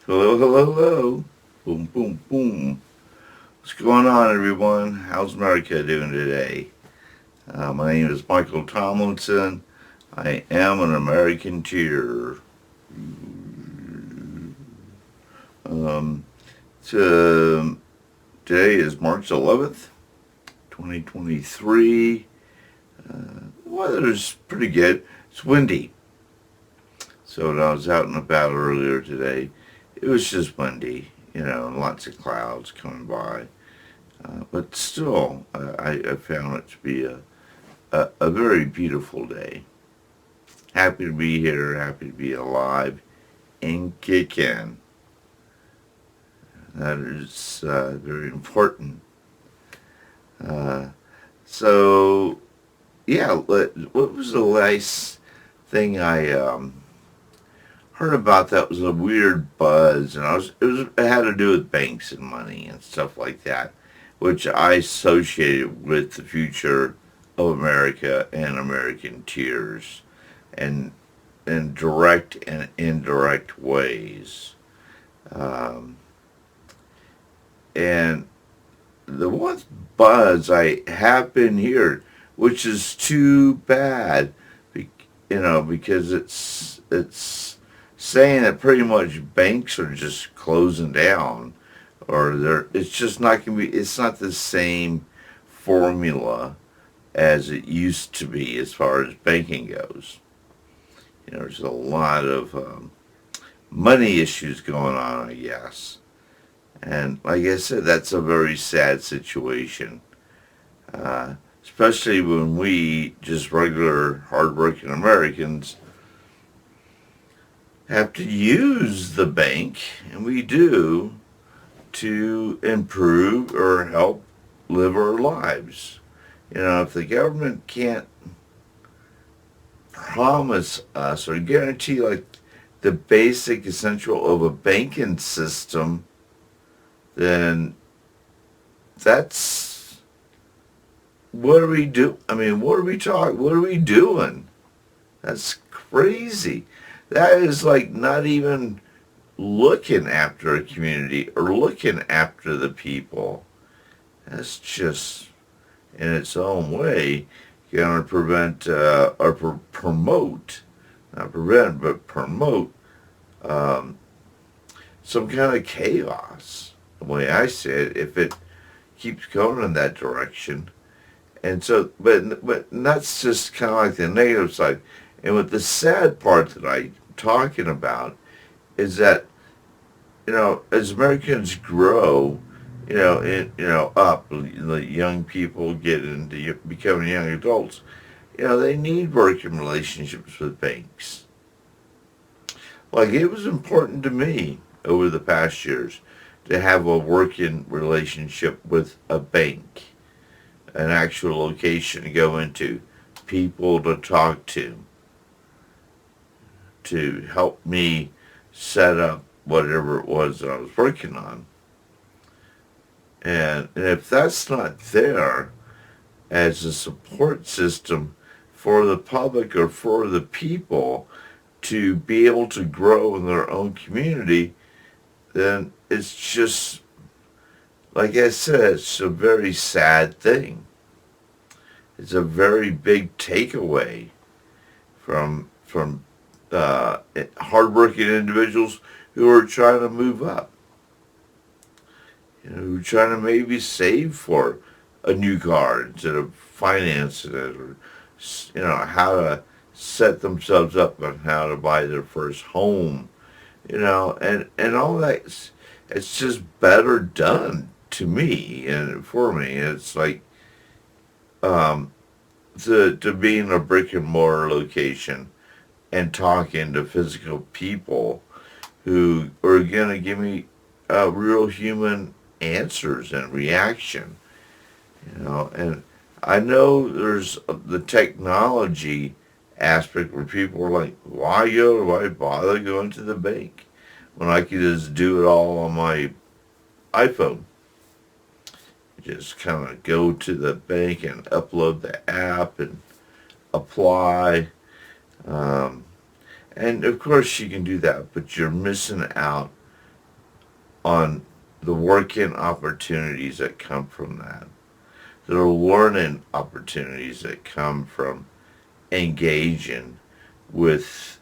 Hello, hello, hello. Boom, boom, boom. What's going on, everyone? How's America doing today? My name is Michael Tomlinson. I am an American cheer. Um, so, Today is March 11th, 2023. The weather's pretty good. It's windy. So when I was out and about earlier today, it was just windy, and lots of clouds coming by. But still, I found it to be a very beautiful day. Happy to be here, happy to be alive and kicking. That is very important. Uh, so, yeah, what was the last thing I heard about that was a weird buzz, and it had to do with banks and money and stuff like that, which I associated with the future of America and American tears, and in direct and indirect ways. Um, and the one buzz I have been hearing, which is too bad, because it's saying that pretty much banks are just closing down, or it's just not gonna be. It's not the same formula as it used to be as far as banking goes. There's a lot of money issues going on, I guess. And like I said, that's a very sad situation, especially when we, just regular, hardworking Americans, have to use the bank, and we do, to improve or help live our lives. If the government can't promise us or guarantee like the basic essential of a banking system, then that's what do we do? I mean, what are we talking? What are we doing? That's crazy. That is like not even looking after a community or looking after the people. That's just, in its own way, going to prevent or promote, not prevent, but promote um, some kind of chaos. The way I see it, if it keeps going in that direction. And so, but that's just kind of like the negative side. And what the sad part that I'm talking about is that, as Americans grow, up, the young people get into becoming young adults, they need working relationships with banks. Like, it was important to me over the past years to have a working relationship with a bank, an actual location to go into, people to talk to help me set up whatever it was that I was working on. And if that's not there as a support system for the public or for the people to be able to grow in their own community, then it's just, like I said, it's a very sad thing. It's a very big takeaway from hardworking individuals who are trying to move up. Who are trying to maybe save for a new car instead of financing it, or how to set themselves up on how to buy their first home, and all that. It's just better done to me and for me. It's like um, to be in a brick and mortar location and talking to physical people who are going to give me real human answers and reaction, and I know there's the technology aspect where people are like, why bother going to the bank when I can just do it all on my iPhone? Just kind of go to the bank and upload the app and apply. Um, and of course you can do that, but you're missing out on the working opportunities that come from that. There are learning opportunities that come from engaging with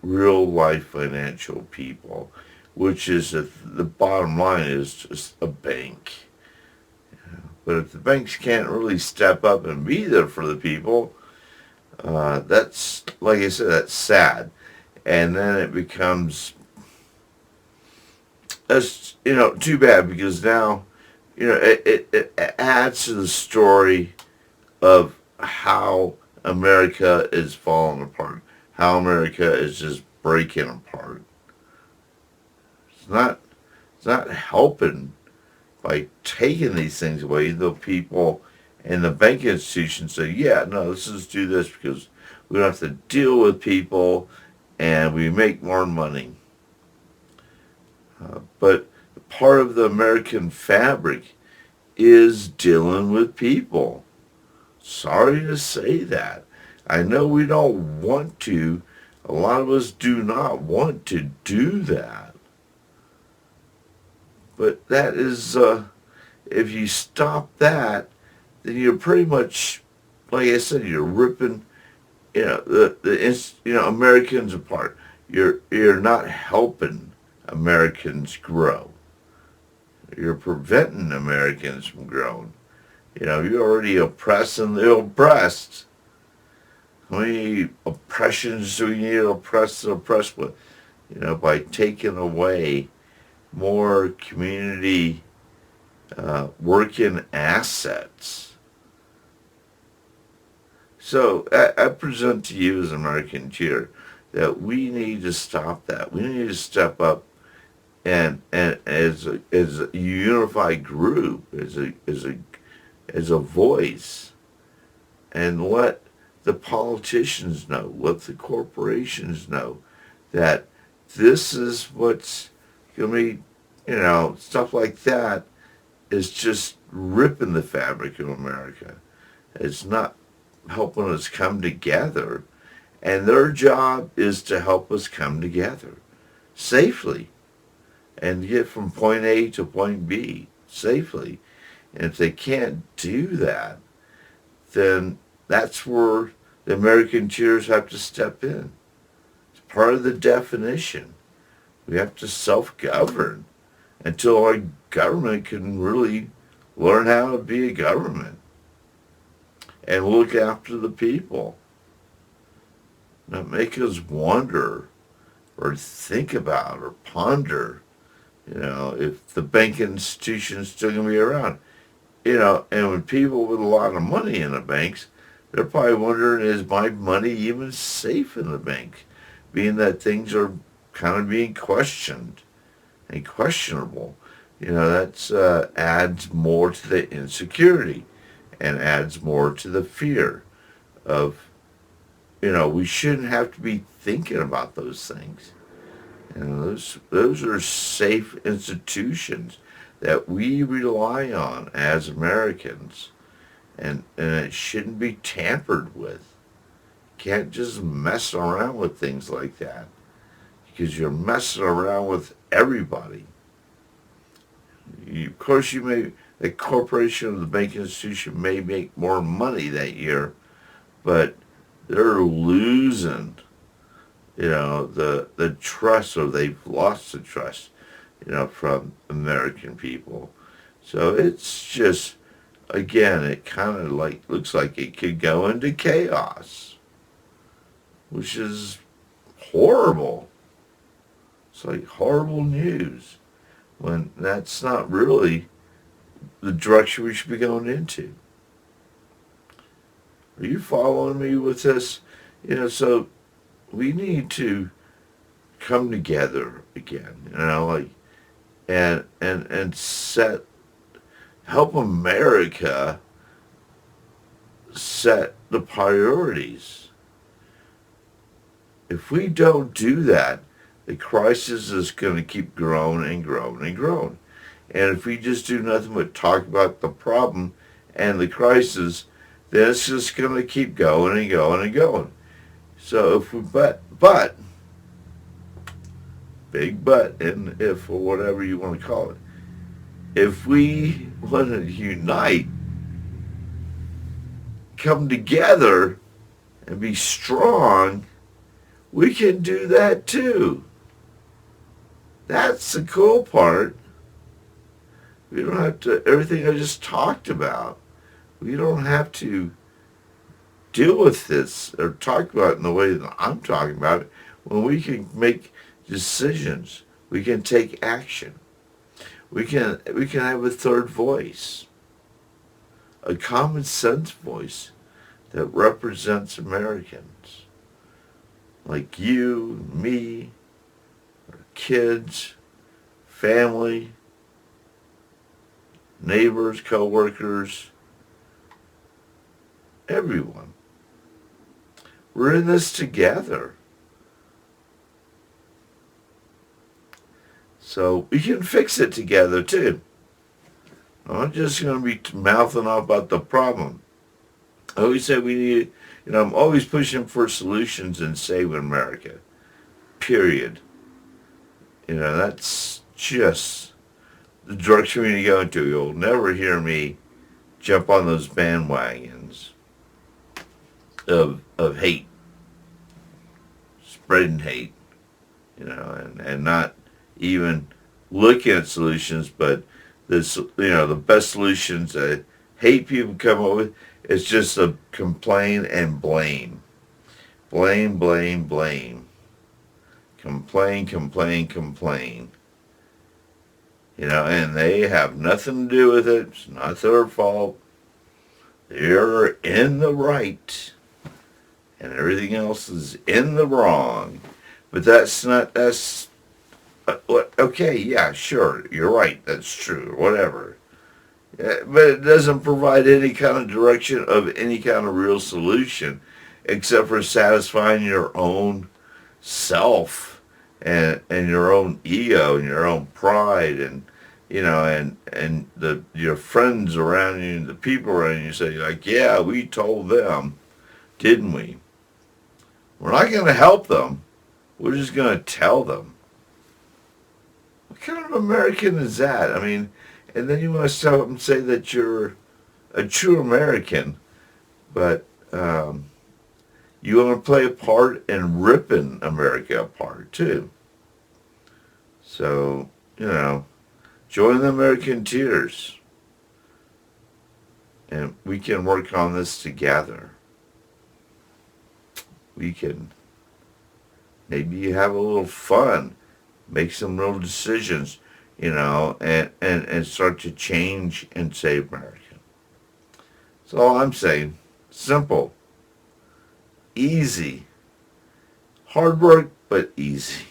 real life financial people, which is the bottom line is just a bank. But if the banks can't really step up and be there for the people, that's, like I said, that's sad. And then it becomes, that's, too bad, because now, it adds to the story of how America is falling apart, how America is just breaking apart. It's not, it's not helping by taking these things away. The people and the banking institutions say, yeah, no, let's just do this because we don't have to deal with people and we make more money. But part of the American fabric is dealing with people. Sorry to say that. I know we don't want to. A lot of us do not want to do that. But that is, if you stop that, then you're pretty much, like I said, you're ripping, Americans apart. You're not helping Americans grow. You're preventing Americans from growing. You're already oppressing the oppressed. How many oppressions do we need to oppress the oppressed with? By taking away more community working assets. So I present to you as an American Cheer that we need to stop that. We need to step up and as a unified group, as a voice, and let the politicians know, let the corporations know that this is what's going to be, stuff like that is just ripping the fabric of America. It's not helping us come together. And their job is to help us come together safely and get from point A to point B safely. And if they can't do that, then that's where the American Cheers have to step in. It's part of the definition. We have to self-govern until our government can really learn how to be a government and look after the people. Not make us wonder or think about or ponder, if the banking institution is still going to be around. And when people with a lot of money in the banks, they're probably wondering, is my money even safe in the bank? Being that things are kind of being questioned and questionable. That adds more to the insecurity and adds more to the fear of, we shouldn't have to be thinking about those things. Those are safe institutions that we rely on as Americans, and it shouldn't be tampered with. Can't just mess around with things like that, because you're messing around with everybody. Of course, the corporation or the banking institution may make more money that year, but they're losing, the trust, or they've lost the trust, from American people. So it's just, again, it kind of looks like it could go into chaos, which is horrible. It's like horrible news when that's not really the direction we should be going into. Are you following me with this? So we need to come together again, and help America set the priorities. If we don't do that, the crisis is going to keep growing and growing and growing. And if we just do nothing but talk about the problem and the crisis, then it's just going to keep going and going and going. So but big but, and if, or whatever you want to call it. If we want to unite, come together, and be strong, we can do that too. That's the cool part. We don't have to, everything I just talked about, we don't have to deal with this or talk about it in the way that I'm talking about it. When we can make decisions, we can take action. We can have a third voice, a common sense voice that represents Americans, like you, me, our kids, family, neighbors, co-workers, everyone. We're in this together. So we can fix it together too. I'm not just going to be mouthing off about the problem. I always say we need, I'm always pushing for solutions and saving America. Period. That's just the direction we need to go into. You'll never hear me jump on those bandwagons of hate, spreading hate, and not even looking at solutions, but this, the best solutions that hate people come up with is just to complain and blame. Blame, blame, blame. Complain, complain, complain. And they have nothing to do with it. It's not their fault. They're in the right. And everything else is in the wrong. But that's okay, yeah, sure, you're right, that's true, whatever. But it doesn't provide any kind of direction of any kind of real solution, except for satisfying your own self and your own ego and your own pride and your friends around you and the people around you say like, yeah, we told them, didn't we? We're not going to help them. We're just going to tell them. What kind of American is that? I mean, and then you want to stop and say that you're a true American, but you want to play a part in ripping America apart too. So, join the American tears. And we can work on this together. We can maybe have a little fun, make some real decisions, and start to change and save America. That's all I'm saying. Simple. Easy. Hard work, but easy.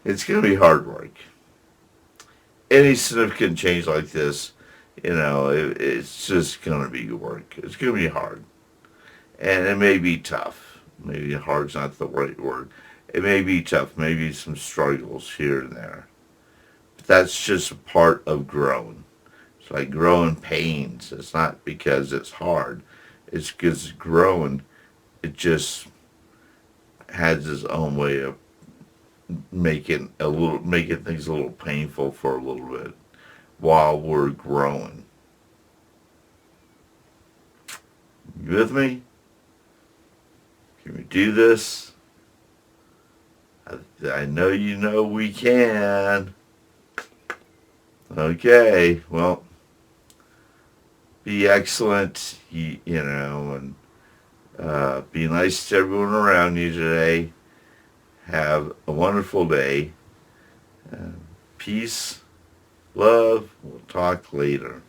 It's going to be hard work. Any significant change like this, it's just going to be work. It's going to be hard. And it may be tough. Maybe hard's not the right word. It may be tough. Maybe some struggles here and there. But that's just a part of growing. It's like growing pains. It's not because it's hard. It's because growing, it just has its own way of making things a little painful for a little bit while we're growing. You with me? Can we do this? I know we can. Okay, well, be excellent, and be nice to everyone around you today. Have a wonderful day. Peace, love. We'll talk later.